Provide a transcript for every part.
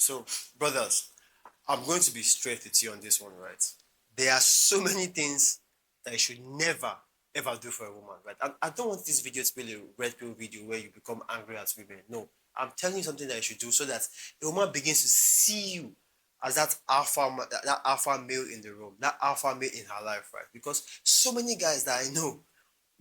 So, brothers, I'm going to be straight with you on this one, right? There are so many things that you should never ever do for a woman, right? I don't want this video to be a red pill video where you become angry at women. No, I'm telling you something that you should do so that a woman begins to see you as that alpha male in the room, that alpha male in her life, right? Because so many guys that I know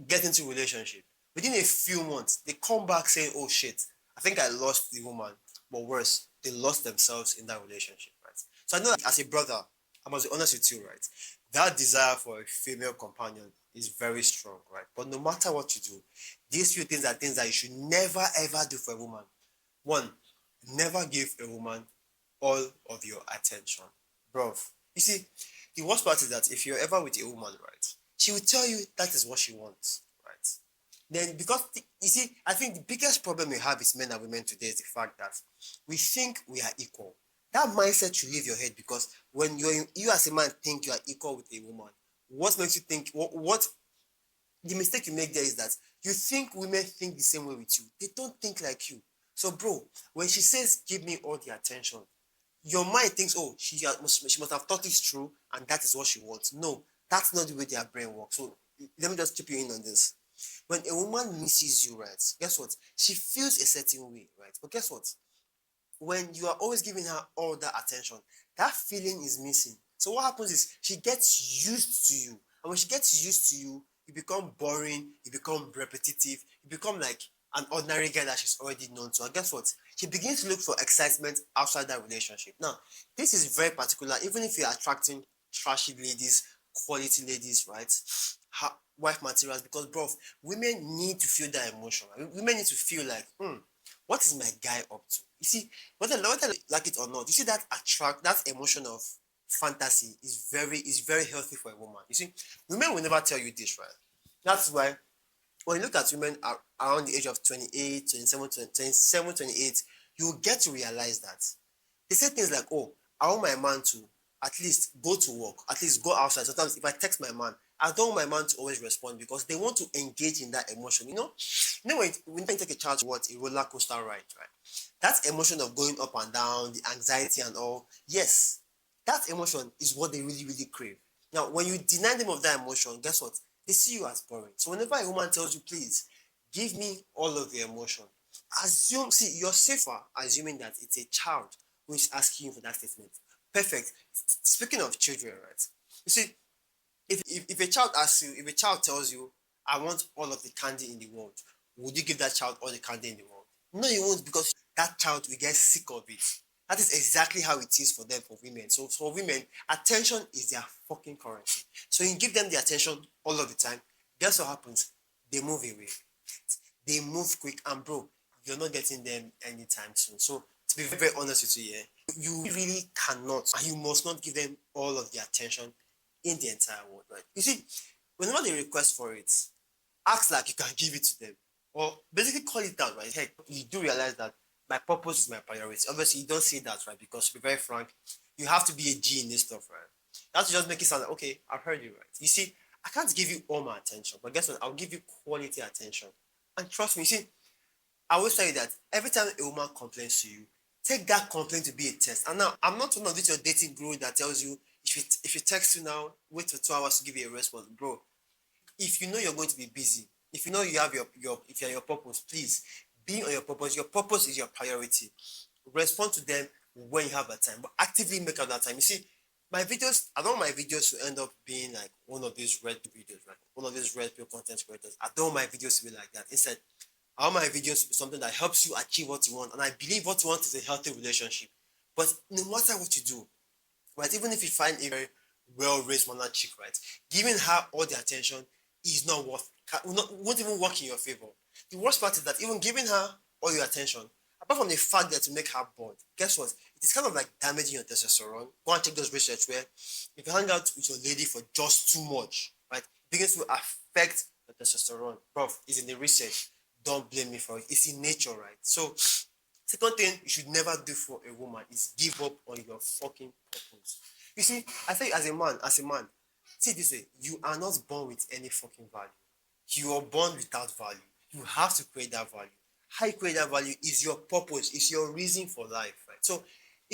get into relationship within a few months, they come back saying, "Oh shit, I think I lost the woman," but worse, they lost themselves in that relationship, right? So I know that as a brother, I must be honest with you, right? That desire for a female companion is very strong, right? But no matter what you do, these few things are things that you should never ever do for a woman. One, never give a woman all of your attention. Bro, you see, the worst part is that if you're ever with a woman, right, she will tell you that is what she wants, right? Then because you see, I think the biggest problem we have is men and women today is the fact that we think we are equal. That mindset should leave your head because when you as a man think you are equal with a woman, what makes you think what the mistake you make there is that you think women think the same way with you. They don't think like you. So, bro, when she says, "Give me all the attention," your mind thinks, "Oh, she must have thought this through and that is what she wants." No, that's not the way their brain works. So, let me just chip you in on this. When a woman misses you, right, guess what? She feels a certain way, right? But guess what? When you are always giving her all that attention, that feeling is missing. So what happens is she gets used to you. And when she gets used to you, you become boring, you become repetitive, you become like an ordinary guy that she's already known to. And guess what? She begins to look for excitement outside that relationship. Now, this is very particular, even if you're attracting trashy ladies, quality ladies, right? Wife materials, because bro, women need to feel that emotion. Women need to feel like, what is my guy up to? You see, whether I like it or not, you see that emotion of fantasy is very healthy for a woman. You see, women will never tell you this, right? That's why when you look at women around the age of 28, 27, 27, 28, you will get to realize that they say things like, "Oh, I want my man to at least go to work, at least go outside." Sometimes if I text my man, I don't want my man to always respond because they want to engage in that emotion. When you take a child to what a roller coaster ride, right? That emotion of going up and down, the anxiety and all, yes, that emotion is what they really, really crave. Now, when you deny them of that emotion, guess what? They see you as boring. So whenever a woman tells you, "Please, give me all of the emotion," you're safer assuming that it's a child who is asking you for that statement. Perfect. Speaking of children, right? You see, if a child asks you, if a child tells you, "I want all of the candy in the world," would you give that child all the candy in the world? No, you won't, because that child will get sick of it. That is exactly how it is for them, for women. So for women, attention is their fucking currency. So you give them the attention all of the time. Guess what happens? They move away. They move quick, and bro, you're not getting them anytime soon. So to be very honest with you, yeah, you really cannot and you must not give them all of the attention in the entire world, right? You see, whenever they request for it, act like you can give it to them. Or basically call it down, right? Hey, you do realize that my purpose is my priority. Obviously, you don't say that, right? Because to be very frank, you have to be a G in this stuff, right? That's just make it sound like, okay, I've heard you, right? You see, I can't give you all my attention, but guess what? I'll give you quality attention. And trust me, you see, I will tell you that every time a woman complains to you, take that complaint to be a test. And now, I'm not one of these your dating guru that tells you if you text you now, wait for 2 hours to give you a response, bro. If you know you're going to be busy, if you know you have your if you're your purpose, please be on your purpose. Your purpose is your priority. Respond to them when you have that time, but actively make out that time. You see, my videos, I don't want my videos to end up being like one of these red videos, right? One of these red pill content creators. I don't want my videos to be like that. Instead, I want my videos to be something that helps you achieve what you want. And I believe what you want is a healthy relationship. But no matter what you do, right, even if you find a very well-raised mannered chick, right, giving her all the attention is not worth, won't even work in your favor. The worst part is that even giving her all your attention, apart from the fact that to make her bored, guess what? It is kind of like damaging your testosterone. Go and check those research where if you hang out with your lady for just too much, right, it begins to affect the testosterone. Prof, is in the research. Don't blame me for it. It's in nature, right? So, second thing you should never do for a woman is give up on your fucking purpose. You see, I think as a man, see it this way, you are not born with any fucking value. You are born without value. You have to create that value. How you create that value is your purpose, is your reason for life, right? So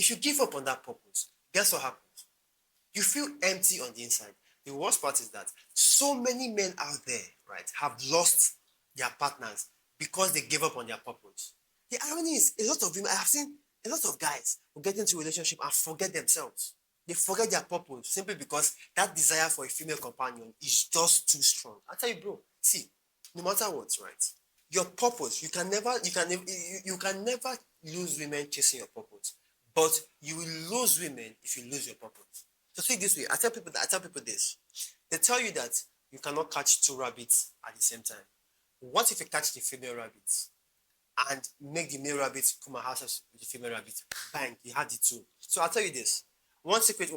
If you give up on that purpose, guess what happens? You feel empty on the inside. The worst part is that so many men out there, right, have lost their partners because they gave up on their purpose. The irony is, a lot of women, I have seen a lot of guys who get into a relationship and forget themselves. They forget their purpose simply because that desire for a female companion is just too strong. I tell you, bro, see, no matter what, right? Your purpose, you can never lose women chasing your purpose. But you will lose women if you lose your purpose. So see this way, I tell people this. They tell you that you cannot catch two rabbits at the same time. What if you catch the female rabbit and make the male rabbit come and house with the female rabbit? Bang, you have the two. So I'll tell you this. One secret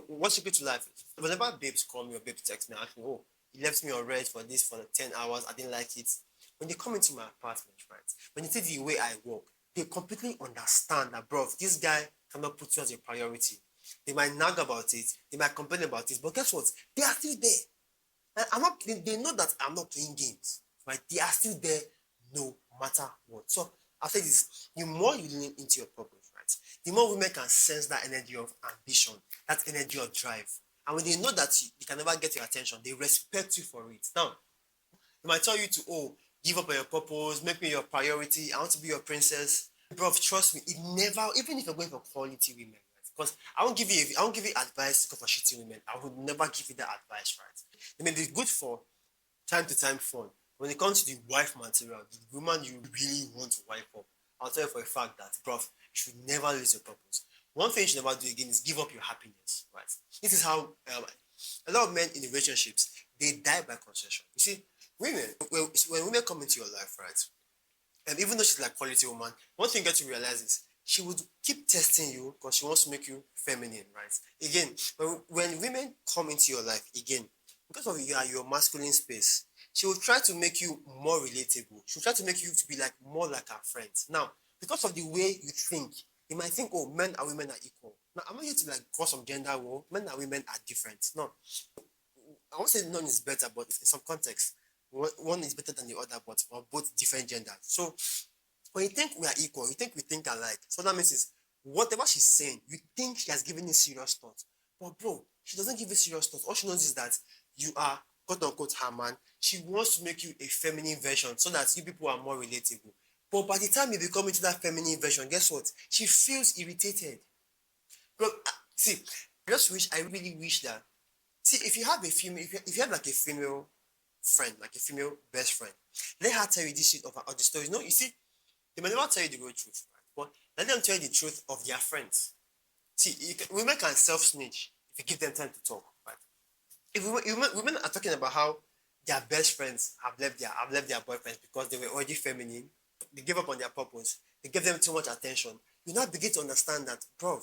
to life is whenever babes call me or babes text me, ask me, oh, he left me on red for this for 10 hours, I didn't like it. When they come into my apartment, right? When they see the way I work, they completely understand that, bro, this guy cannot put you as a priority. They might nag about it, they might complain about it, but guess what? They are still there. And they know that I'm not playing games, right? They are still there no matter what. So I'll say this, the more you lean into your purpose, right? The more women can sense that energy of ambition, that energy of drive. And when they know that you can never get your attention, they respect you for it. Now, they might tell you to, oh, give up on your purpose, make me your priority, I want to be your princess. Bro, trust me, it never, even if you're going for quality women, right? Because I won't give you advice to go for shitty women. I would never give you that advice, right? They may be good for time to time fun. When it comes to the wife material, the woman you really want to wife up, I'll tell you for a fact that, bro, you should never lose your purpose. One thing you should never do again is give up your happiness, right? This is how a lot of men in relationships, they die by concession. You see, women, when women come into your life, right, and even though she's like quality woman, one thing you get to realize is she would keep testing you because she wants to make you feminine, right? Again, when women come into your life, again, because of your masculine space, she will try to make you more relatable. She'll try to make you to be like more like her friends. Now, because of the way you think, you might think, oh, men and women are equal. Now, I'm not here to like cause some gender war. Men and women are different. No, I won't say none is better, but in some context, one is better than the other, but we're both different genders. So when you think we are equal, you think we think alike. So that means is whatever she's saying, you think she has given you serious thought. But bro, she doesn't give you serious thought. All she knows is that you are quote unquote her man. She wants to make you a feminine version so that you people are more relatable. But by the time you become into that feminine version, guess what? She feels irritated. Bro, see, I really wish that. See, if you have a female, if you have like a female friend, like a female best friend, let her tell you this shit of the stories. No, you see, they may never tell you the real truth, right? But let them tell you the truth of their friends. See, women can self-snitch if you give them time to talk, right? If women are talking about how their best friends have left their boyfriends because they were already feminine, they gave up on their purpose, they gave them too much attention, you now begin to understand that, bro,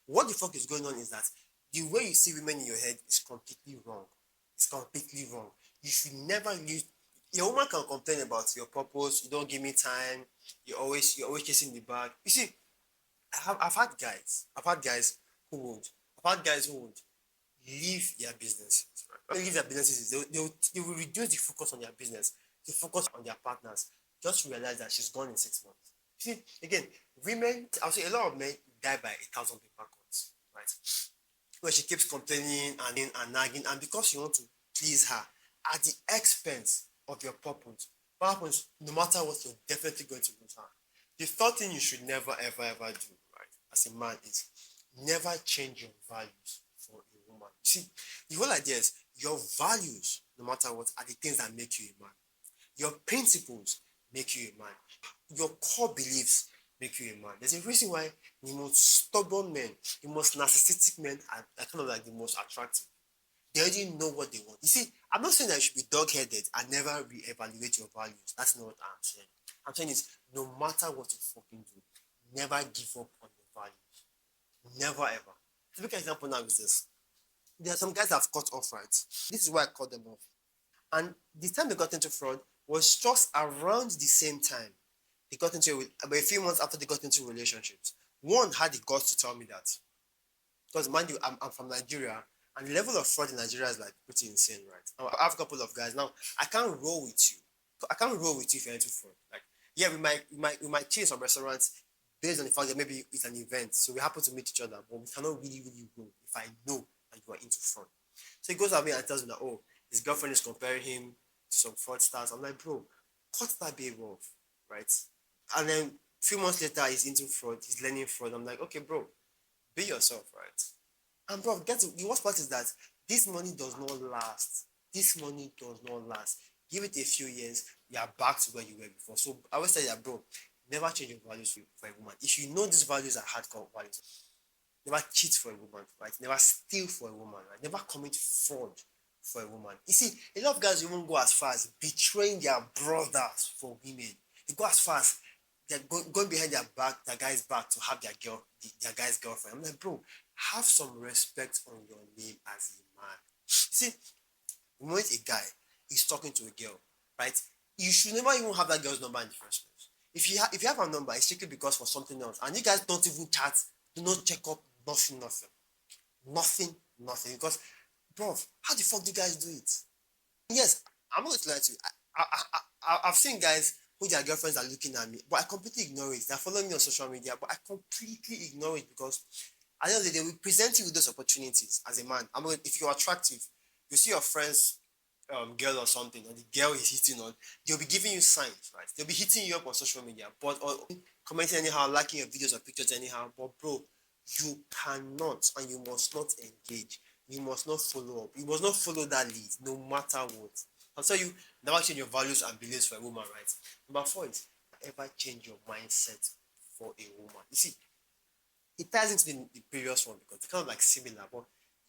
what the fuck is going on is that the way you see women in your head is completely wrong. It's completely wrong. You should never use. Your woman can complain about your purpose. You don't give me time. You're always chasing the bag. You see, I've had guys who would, leave their businesses. Right? When they leave their businesses, they will reduce the focus on their business, to focus on their partners. Just realize that she's gone in 6 months. You see, again, women, I'll say a lot of men die by 1,000 paper cuts, right? Where she keeps complaining and nagging, and because you want to please her at the expense of your purpose, what happens? No matter what, you're definitely going to lose her. The third thing you should never, ever, ever do, right, as a man is never change your values for a woman. You see, the whole idea is your values, no matter what, are the things that make you a man. Your principles make you a man. Your core beliefs make you a man. There's a reason why the most stubborn men, the most narcissistic men are kind of like the most attractive. They already know what they want. You see, I'm not saying that you should be dog-headed and never re-evaluate your values. That's not what I'm saying. I'm saying is no matter what you fucking do, never give up on your values. Never ever. To make an example now is this. There are some guys that have cut off, right? This is why I cut them off. And the time they got into fraud was just around the same time they got into about a few months after they got into relationships. One had the guts to tell me that. Because mind you, I'm from Nigeria, and the level of fraud in Nigeria is like pretty insane, right? I have a couple of guys. Now, I can't roll with you. I can't roll with you if you're into fraud. Like, yeah, we might change some restaurants based on the fact that maybe it's an event, so we happen to meet each other, but we cannot really go if I know that you are into fraud. So he goes at me and tells me that, oh, his girlfriend is comparing him to some fraudsters. I'm like, bro, cut that babe off, right? And then a few months later, he's into fraud, he's learning fraud. I'm like, okay, bro, be yourself, right? And bro, the worst part is that this money does not last. This money does not last. Give it a few years, you are back to where you were before. So I always say that, bro, never change your values for a woman. If you know these values are hardcore values, never cheat for a woman, right? Never steal for a woman, right? Never commit fraud for a woman. You see, a lot of guys even go as far as betraying their brothers for women. They go as far as they're going behind their guy's back to have their guy's girlfriend. I'm like, bro, have some respect on your name as a man. You see, the moment a guy is talking to a girl, right, you should never even have that girl's number in the first place. If you have a number, it's strictly because for something else, and you guys don't even chat, do not check up, nothing. Because, bro, how the fuck do you guys do it? Yes, I'm not going to lie to you. I've seen guys who their girlfriends are looking at me, but I completely ignore it. They're following me on social media, but I completely ignore it because at the end of the day, we present you with those opportunities as a man. If you're attractive, you see your friends, girl or something, or the girl is hitting on, they'll be giving you signs, right? They'll be hitting you up on social media, but or commenting anyhow, liking your videos or pictures anyhow. But bro, you cannot and you must not engage. You must not follow up. You must not follow that lead, no matter what. I'll tell you, never change your values and beliefs for a woman, right? Number 4 is ever change your mindset for a woman. You see, it ties into the previous one because it's kind of like similar, but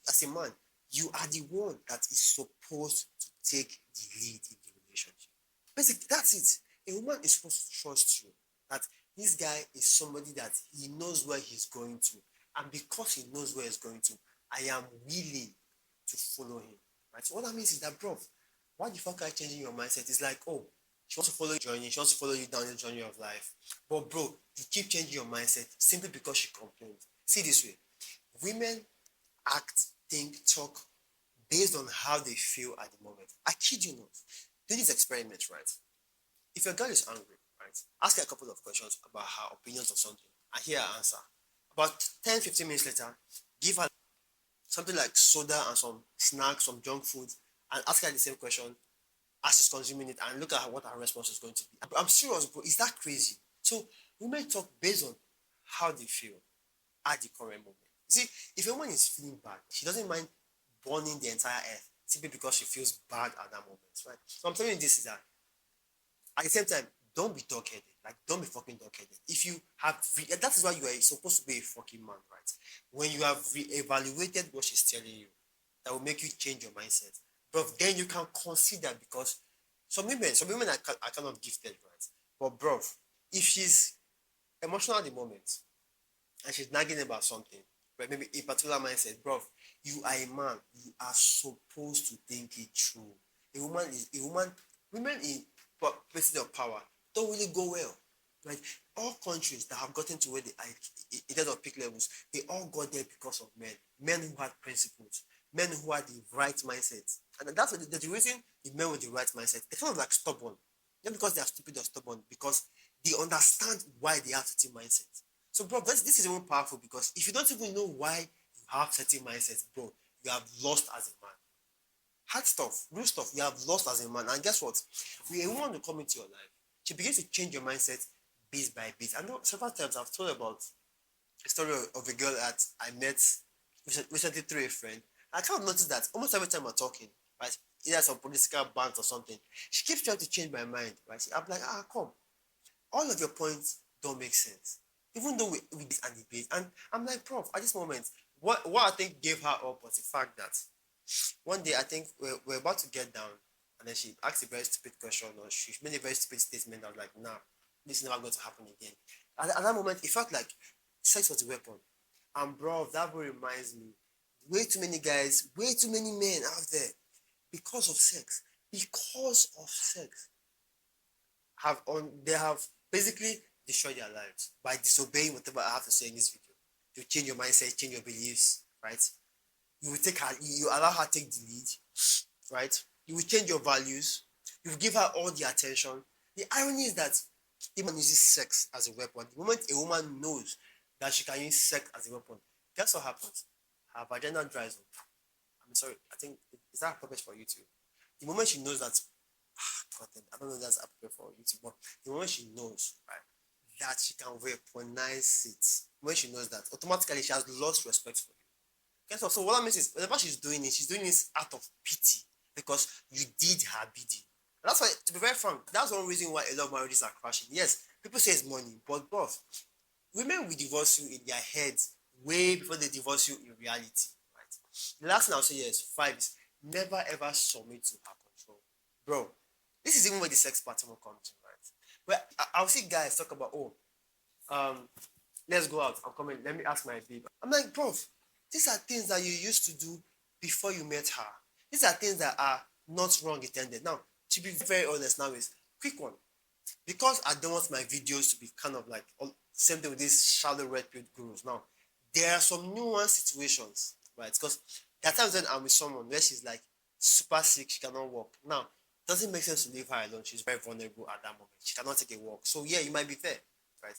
as a man, you are the one that is supposed to take the lead in the relationship. Basically, that's it. A woman is supposed to trust you that this guy is somebody that he knows where he's going to, and because he knows where he's going to, I am willing to follow him. Right? So what that means is that, bro, why the fuck are you changing your mindset? It's like, oh, she wants to follow your journey, she wants to follow you down the journey of life. But bro, you keep changing your mindset simply because she complains. See this way. Women act, think, talk based on how they feel at the moment. I kid you not. Do this experiment, right? If your girl is angry, right, ask her a couple of questions about her opinions on something and hear her answer. About 10-15 minutes later, give her something like soda and some snacks, some junk food, and ask her the same question as she's consuming it and look at what her response is going to be. I'm serious, bro. Is that crazy? So women talk based on how they feel at the current moment. You see, if a woman is feeling bad, she doesn't mind burning the entire earth simply because she feels bad at that moment, right? So I'm telling you this is that at the same time, don't be dog-headed. Like, don't be fucking dog-headed. If you have, that is why you are supposed to be a fucking man, right? When you have re-evaluated what she's telling you, that will make you change your mindset. But then you can consider because some women are kind of gifted, right? But bro, if she's emotional at the moment and she's nagging about something, but maybe a particular mindset, bro, you are a man. You are supposed to think it through. Women in places of power don't really go well. Right? All countries that have gotten to where they are in terms of peak levels, they all got there because of men who had principles, men who had the right mindset. And that's what the reason the men with the right mindset, they're kind of like stubborn. Not because they are stupid or stubborn, because they understand why they have certain mindsets. So, bro, this is even powerful because if you don't even know why you have certain mindsets, bro, you have lost as a man. Hard stuff, real stuff, you have lost as a man. And guess what? When a woman to come into your life, she begins to change your mindset bit by bit. I know several times I've told about a story of a girl that I met recently through a friend. I kind of noticed that almost every time we're talking, right, either some political bant or something, she keeps trying to change my mind, right? I'm like, come, all of your points don't make sense. Even though we did and debate, and I'm like, prof, at this moment, what I think gave her up was the fact that one day I think we're about to get down, and then she asked a very stupid question, or she made a very stupid statement. I was like, nah, this is never going to happen again. At that moment, it felt like sex was a weapon. And bro, that really reminds me, way too many guys, way too many men out there, because of sex, they have basically destroyed their lives by disobeying whatever I have to say in this video. You change your mindset, change your beliefs, right? You will take her, you allow her to take the lead, right? You will change your values. You will give her all the attention. The irony is that The man uses sex as a weapon. The moment a woman knows that she can use sex as a weapon, guess what happens? Her vagina dries up. I'm sorry, I think is that appropriate for YouTube? The moment she knows that, God, I don't know if that's appropriate for YouTube, but the moment she knows, right, that she can weaponize it, when she knows that, automatically she has lost respect for you. Guess what? So what that means is, whenever she's doing it out of pity because you did her bidding. That's why, to be very frank, that's one reason why a lot of marriages are crashing. Yes, people say it's money, but both women will divorce you in their heads way before they divorce you in reality, right? The last thing I'll say here is five is never ever submit to her control. Bro, this is even where the sex pattern will come to, right? Where I'll see guys talk about, oh, um, let's go out. I'm coming. Let me ask my babe. I'm like, bro, these are things that you used to do before you met her. These are things that are not wrong intended. Now, to be very honest, now is quick one. Because I don't want my videos to be kind of like same thing with these shallow red pill gurus. Now, there are some nuanced situations, right? Because there are times when I'm with someone where she's like super sick, she cannot walk. Now, doesn't make sense to leave her alone. She's very vulnerable at that moment. She cannot take a walk. So yeah, you might be fair, right?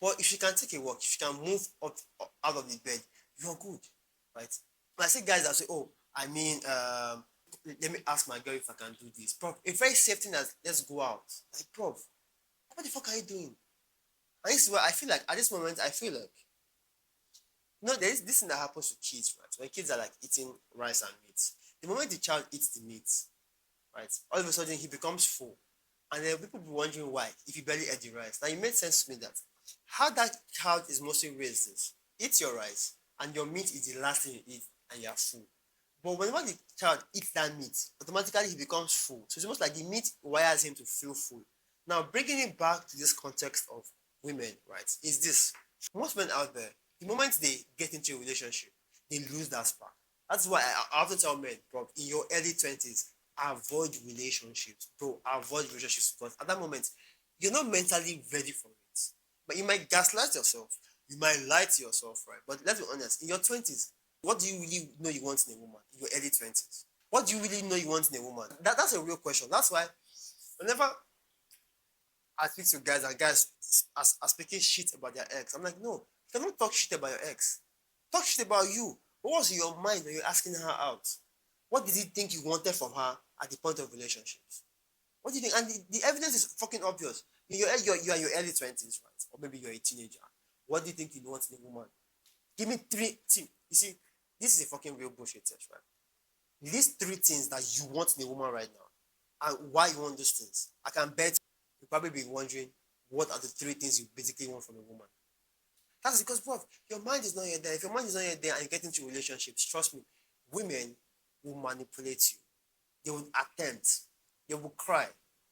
But if she can take a walk, if she can move up out of the bed, you're good, right? But I see guys that say, oh, I mean, let me ask my girl if I can do this. Prof, a very safe thing as let's go out. Like, prof, what the fuck are you doing? And this is where I feel like at this moment, I feel like, there is this thing that happens to kids, right? When kids are like eating rice and meat. The moment the child eats the meat, right, all of a sudden he becomes full. And then people be wondering why, if he barely ate the rice. Now it made sense to me that how that child is mostly raised is eat your rice and your meat is the last thing you eat and you're full. But whenever the child eats that meat, automatically he becomes full. So it's almost like the meat wires him to feel full. Now, bringing it back to this context of women, right, is this. Most men out there, the moment they get into a relationship, they lose that spark. That's why I often tell men, bro, in your early 20s, avoid relationships. Bro, avoid relationships because at that moment, you're not mentally ready for it. But you might gaslight yourself. You might lie to yourself, right? But let's be honest, in your 20s, what do you really know you want in a woman in your early 20s? What do you really know you want in a woman? That's a real question. That's why whenever I speak to guys and guys are speaking shit about their ex, I'm like, no, you cannot talk shit about your ex. Talk shit about you. What was in your mind when you're asking her out? What did you think you wanted from her at the point of relationships? What do you think? And the evidence is fucking obvious. You are in your early 20s, right? Or maybe you're a teenager. What do you think you want in a woman? Give me three. See, you see, this is a fucking real bullshit test, right? List three things that you want in a woman right now and why you want those things. I can bet you'll probably be wondering what are the three things you basically want from a woman. That's because, bro, your mind is not yet there. If your mind is not yet there and you get into relationships, trust me, women will manipulate you. They will attempt. They will cry.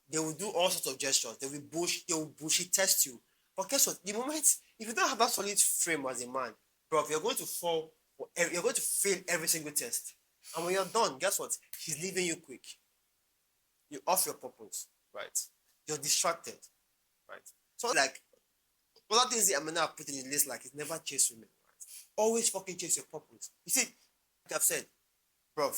They will do all sorts of gestures. They will bullshit test you. But guess what? The moment, if you don't have that solid frame as a man, bro, you're going to fall. You're going to fail every single test. And when you're done, guess what? He's leaving you quick. You're off your purpose, right? You're distracted, right? So like, other things that I'm now putting in the list, like, is never chase women, right? Always fucking chase your purpose. You see, like I've said, bro,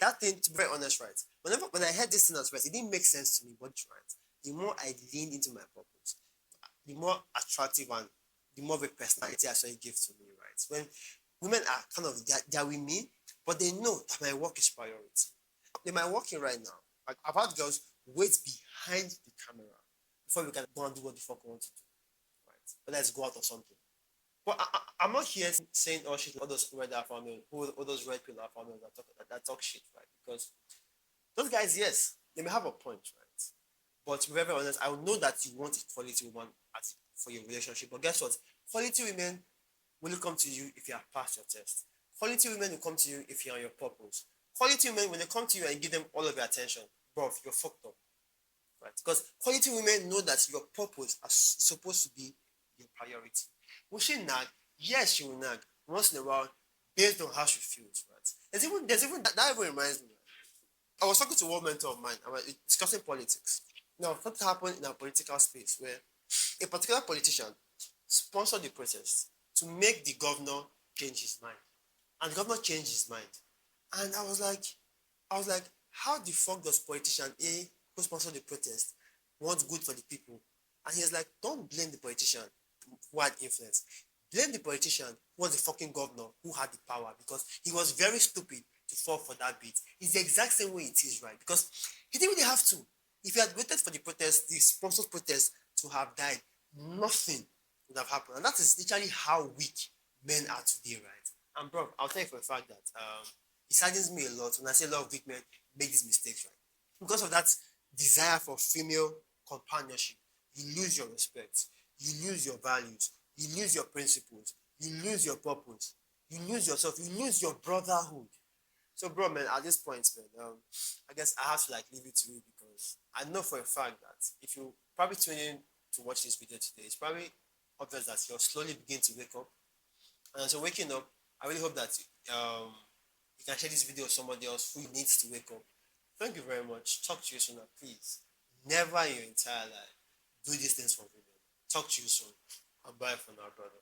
that thing, to be very honest, right? When I heard this thing at first, it didn't make sense to me, but right, the more I leaned into my purpose, the more attractive and the more of a personality I saw it give to me, right? When women are kind of they're with me, but they know that my work is priority. They might work in right now. Like, I've had girls wait behind the camera before we can go and do what the fuck we want to do, right? But let's go out or something. But I'm not here saying, oh shit, all those red alpha males, all those red pill alpha males that talk shit, right? Because those guys, yes, they may have a point, right? But to be very honest, I know that you want a quality woman for your relationship. But guess what? Quality women will come to you if you have passed your test. Quality women will come to you if you're on your purpose. Quality women, when they come to you and give them all of your attention, bro, you're fucked up, right? Because quality women know that your purpose is supposed to be your priority. Will she nag? Yes, she will nag once in a while, based on how she feels, right? There's even that even reminds me. I was talking to one mentor of mine, and we were discussing politics. Now, what happened in our political space where a particular politician sponsored the protest to make the governor change his mind, and the governor changed his mind, and I was like, how the fuck does politician A, who sponsored the protest, want good for the people, And he's like, don't blame the politician who had influence. Blame the politician who was the fucking governor who had the power, because he was very stupid to fall for that bait. It's the exact same way it is, right? Because he didn't really have to. If he had waited for the protest, the sponsored protest to have died, nothing would have happened. And that is literally how weak men are today, right? And bro, I'll tell you for a fact that it saddens me a lot when I see a lot of weak men make these mistakes, right? Because of that desire for female companionship, you lose your respect, you lose your values, you lose your principles, you lose your purpose, you lose yourself, you lose your brotherhood. So, bro, man, at this point, man, I guess I have to like leave it to you, because I know for a fact that if you probably tune in to watch this video today, it's probably obvious that you're slowly beginning to wake up. And so, waking up, I really hope that um, you can share this video with somebody else who needs to wake up. Thank you very much. Talk to you soon, and please, never in your entire life do these things for women. Talk to you soon. And bye for now, brother.